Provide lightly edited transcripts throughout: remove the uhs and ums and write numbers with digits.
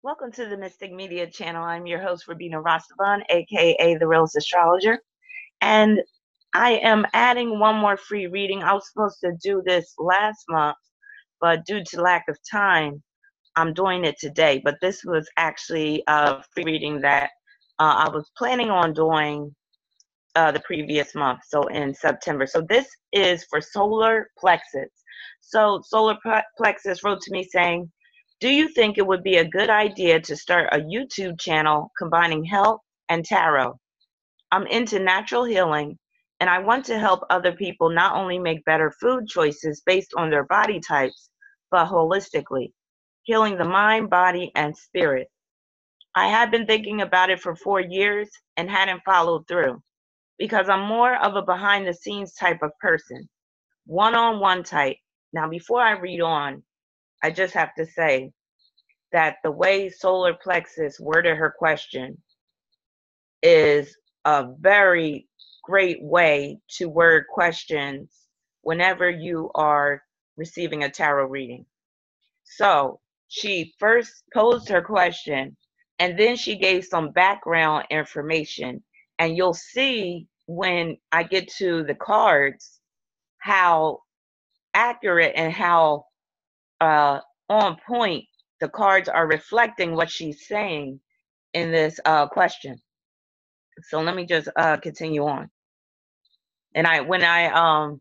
Welcome to the Mystic Media channel. I'm your host, Rabina Rastavan, aka the Real Astrologer. And I am adding one more free reading. I was supposed to do this last month, but due to lack of time, I'm doing it today. But this was actually a free reading that I was planning on doing the previous month, so in September. So this is for Solar Plexus. So Solar Plexus wrote to me saying, do you think it would be a good idea to start a YouTube channel combining health and tarot? I'm into natural healing and I want to help other people not only make better food choices based on their body types, but holistically, healing the mind, body, and spirit. I had been thinking about it for 4 years and hadn't followed through because I'm more of a behind the scenes type of person, one-on-one type. Now, before I read on, I just have to say that the way Solar Plexus worded her question is a very great way to word questions whenever you are receiving a tarot reading. So she first posed her question and then she gave some background information. And you'll see when I get to the cards how accurate and how on point the cards are reflecting what she's saying in this question. So let me just continue on. And when I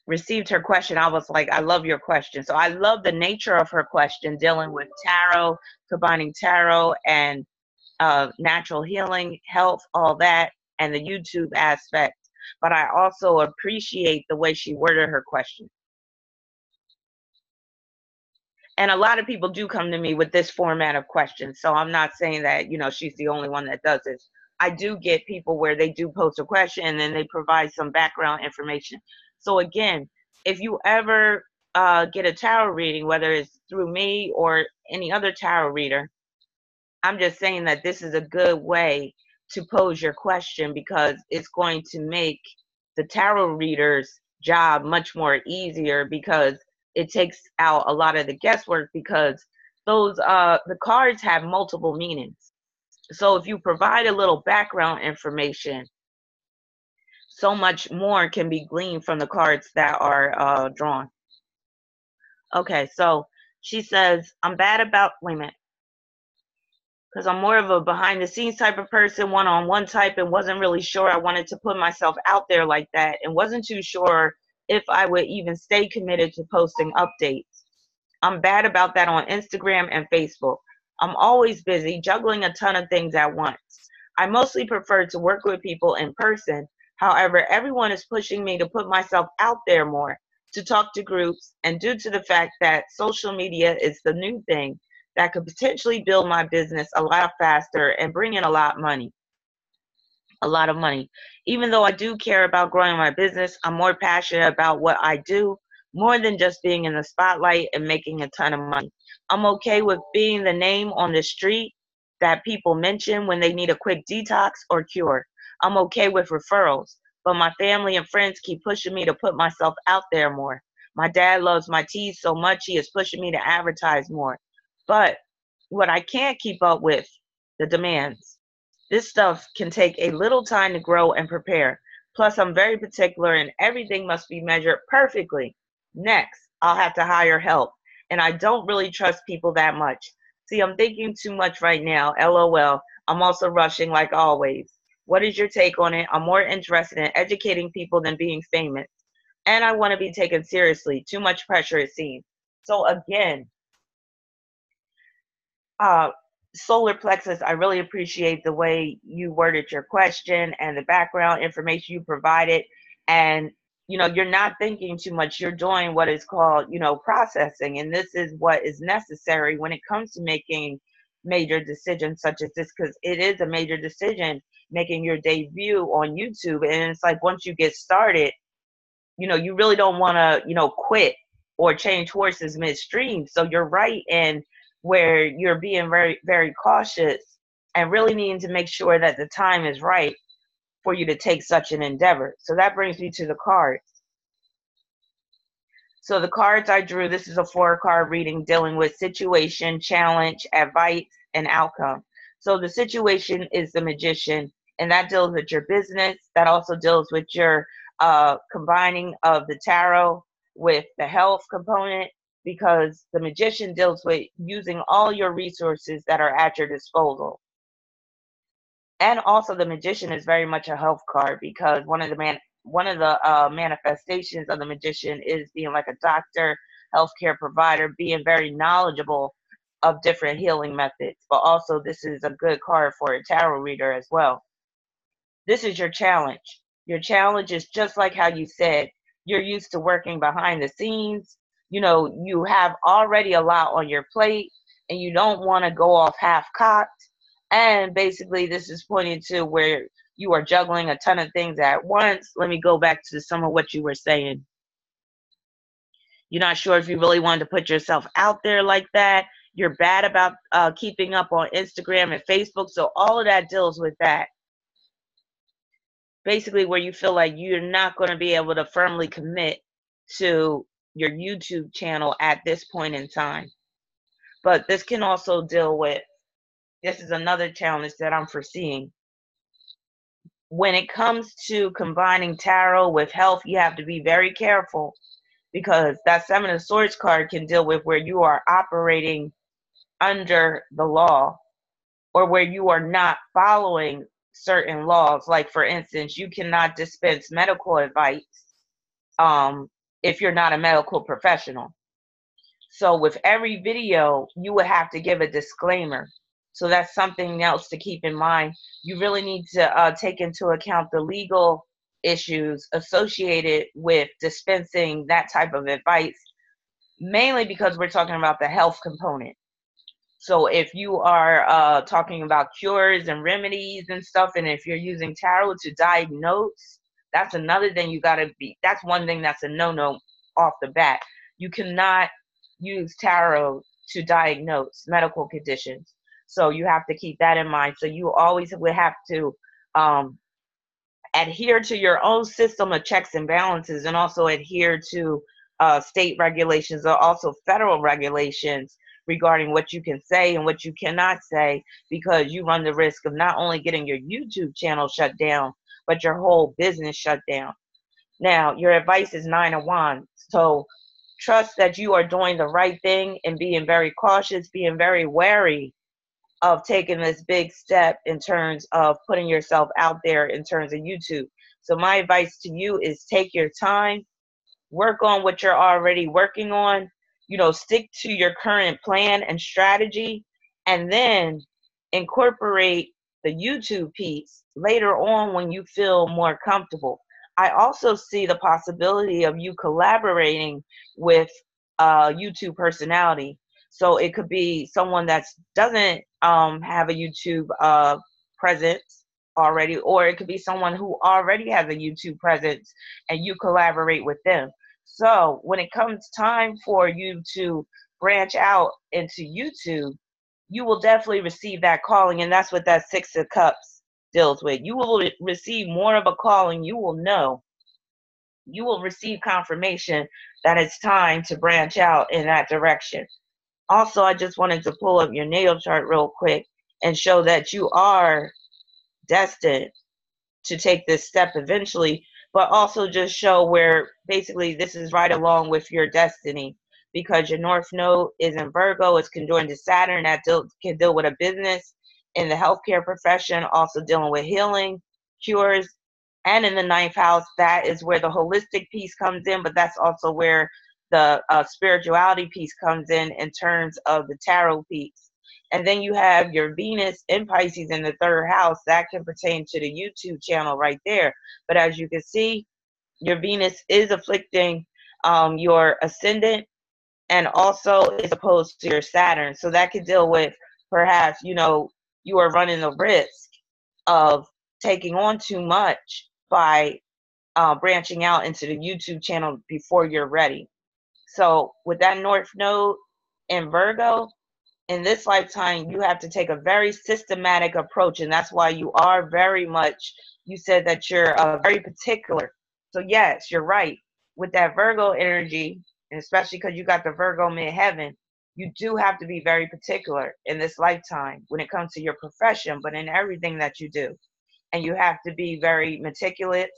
received her question, I was like, I love your question. So I love the nature of her question, dealing with tarot, combining tarot and natural healing, health, all that, and the YouTube aspect. But I also appreciate the way she worded her question. And a lot of people do come to me with this format of questions. So I'm not saying that, she's the only one that does this. I do get people where they do post a question and then they provide some background information. So again, if you ever get a tarot reading, whether it's through me or any other tarot reader, I'm just saying that this is a good way to pose your question because it's going to make the tarot reader's job much more easier because it takes out a lot of the guesswork because the cards have multiple meanings. So if you provide a little background information, so much more can be gleaned from the cards that are drawn. Okay, so she says, I'm bad about, wait a minute, because I'm more of a behind the scenes type of person, one-on-one type, and wasn't really sure I wanted to put myself out there like that and wasn't too sure if I would even stay committed to posting updates. I'm bad about that on Instagram and Facebook. I'm always busy juggling a ton of things at once. I mostly prefer to work with people in person. However, everyone is pushing me to put myself out there more, to talk to groups, and due to the fact that social media is the new thing, that could potentially build my business a lot faster and bring in a lot of money. Even though I do care about growing my business, I'm more passionate about what I do more than just being in the spotlight and making a ton of money. I'm okay with being the name on the street that people mention when they need a quick detox or cure. I'm okay with referrals, but my family and friends keep pushing me to put myself out there more. My dad loves my teas so much he is pushing me to advertise more. But what I can't keep up with, the demands. This stuff can take a little time to grow and prepare. Plus, I'm very particular and everything must be measured perfectly. Next, I'll have to hire help. And I don't really trust people that much. See, I'm thinking too much right now. LOL. I'm also rushing like always. What is your take on it? I'm more interested in educating people than being famous. And I want to be taken seriously. Too much pressure, it seems. So again, uh, Solar Plexus, I really appreciate the way you worded your question and the background information you provided. And, you're not thinking too much. You're doing what is called, processing. And this is what is necessary when it comes to making major decisions such as this, because it is a major decision making your debut on YouTube. And it's like once you get started, you really don't want to, quit or change horses midstream. So you're right in where you're being very, very cautious and really needing to make sure that the time is right for you to take such an endeavor. So that brings me to the cards. So the cards I drew, this is a 4-card reading dealing with situation, challenge, advice, an outcome. So the situation is the Magician, and that deals with your business. That also deals with your combining of the tarot with the health component, because the Magician deals with using all your resources that are at your disposal. And also the Magician is very much a health card, because one of the manifestations of the Magician is being like a doctor, healthcare provider, being very knowledgeable of different healing methods. But also this is a good card for a tarot reader as well. This is your challenge. Your challenge is just like how you said, you're used to working behind the scenes. You know, you have already a lot on your plate and you don't want to go off half-cocked. And basically, this is pointing to where you are juggling a ton of things at once. Let me go back to some of what you were saying. You're not sure if you really wanted to put yourself out there like that. You're bad about keeping up on Instagram and Facebook. So all of that deals with that. Basically, where you feel like you're not going to be able to firmly commit to your YouTube channel at this point in time. But this can also deal with, this is another challenge that I'm foreseeing. When it comes to combining tarot with health, you have to be very careful, because that Seven of Swords card can deal with where you are operating under the law, or where you are not following certain laws. Like, for instance, you cannot dispense medical advice if you're not a medical professional. So with every video, you would have to give a disclaimer. So that's something else to keep in mind. You really need to take into account the legal issues associated with dispensing that type of advice, mainly because we're talking about the health component. So if you are talking about cures and remedies and stuff, and if you're using tarot to diagnose, that's another thing you got to be. That's one thing that's a no-no off the bat. You cannot use tarot to diagnose medical conditions. So you have to keep that in mind. So you always will have to adhere to your own system of checks and balances, and also adhere to state regulations, or also federal regulations regarding what you can say and what you cannot say, because you run the risk of not only getting your YouTube channel shut down, but your whole business shut down. Now, your advice is Nine of Wands. So trust that you are doing the right thing and being very cautious, being very wary of taking this big step in terms of putting yourself out there in terms of YouTube. So my advice to you is take your time, work on what you're already working on, you know, stick to your current plan and strategy, and then incorporate the YouTube piece later on when you feel more comfortable. I also see the possibility of you collaborating with a YouTube personality. So it could be someone that doesn't have a YouTube presence already, or it could be someone who already has a YouTube presence and you collaborate with them. So when it comes time for you to branch out into YouTube, you will definitely receive that calling, and that's what that Six of Cups deals with. You will receive more of a calling. You will know. You will receive confirmation that it's time to branch out in that direction. Also, I just wanted to pull up your natal chart real quick and show that you are destined to take this step eventually, but also just show where basically this is right along with your destiny, because your North Node is in Virgo. It's conjoined to Saturn. That can deal with a business in the healthcare profession, also dealing with healing, cures. And in the ninth house, that is where the holistic piece comes in, but that's also where the spirituality piece comes in terms of the tarot piece. And then you have your Venus in Pisces in the third house. That can pertain to the YouTube channel right there. But as you can see, your Venus is afflicting your ascendant, and also is opposed to your Saturn. So that could deal with perhaps, you know, you are running the risk of taking on too much by branching out into the YouTube channel before you're ready. So with that North Node in Virgo, in this lifetime, you have to take a very systematic approach, and that's why you are very much, you said that you're very particular. So yes, you're right. With that Virgo energy, and especially because you got the Virgo midheaven, you do have to be very particular in this lifetime when it comes to your profession, but in everything that you do. And you have to be very meticulous,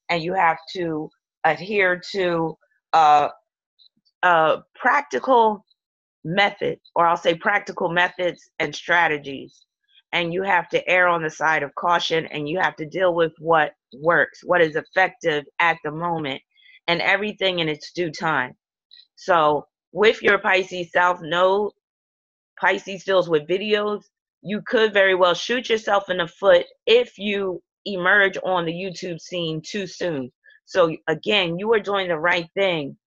and you have to adhere to uh, practical method, or I'll say practical methods and strategies. And you have to err on the side of caution, and you have to deal with what works, what is effective at the moment, and everything in its due time. So with your Pisces South Node, Pisces deals with videos. You could very well shoot yourself in the foot if you emerge on the YouTube scene too soon. So again, you are doing the right thing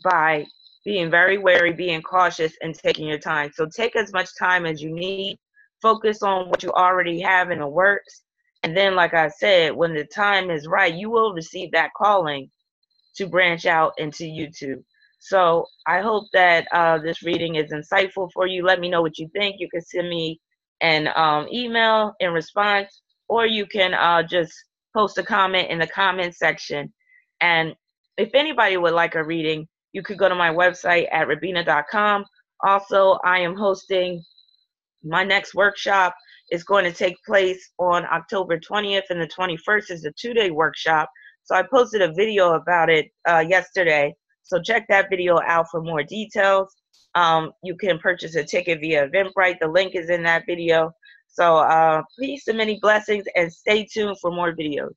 by being very wary, being cautious, and taking your time. So take as much time as you need. Focus on what you already have in the works. And then, like I said, when the time is right, you will receive that calling to branch out into YouTube. So I hope that this reading is insightful for you. Let me know what you think. You can send me an email in response, or you can just post a comment in the comment section. And if anybody would like a reading, you could go to my website at rabina.com. Also, I am hosting my next workshop. Is going to take place on October 20th, and the 21st is a 2-day workshop. So I posted a video about it yesterday. So check that video out for more details. You can purchase a ticket via Eventbrite. The link is in that video. So peace and many blessings, and stay tuned for more videos.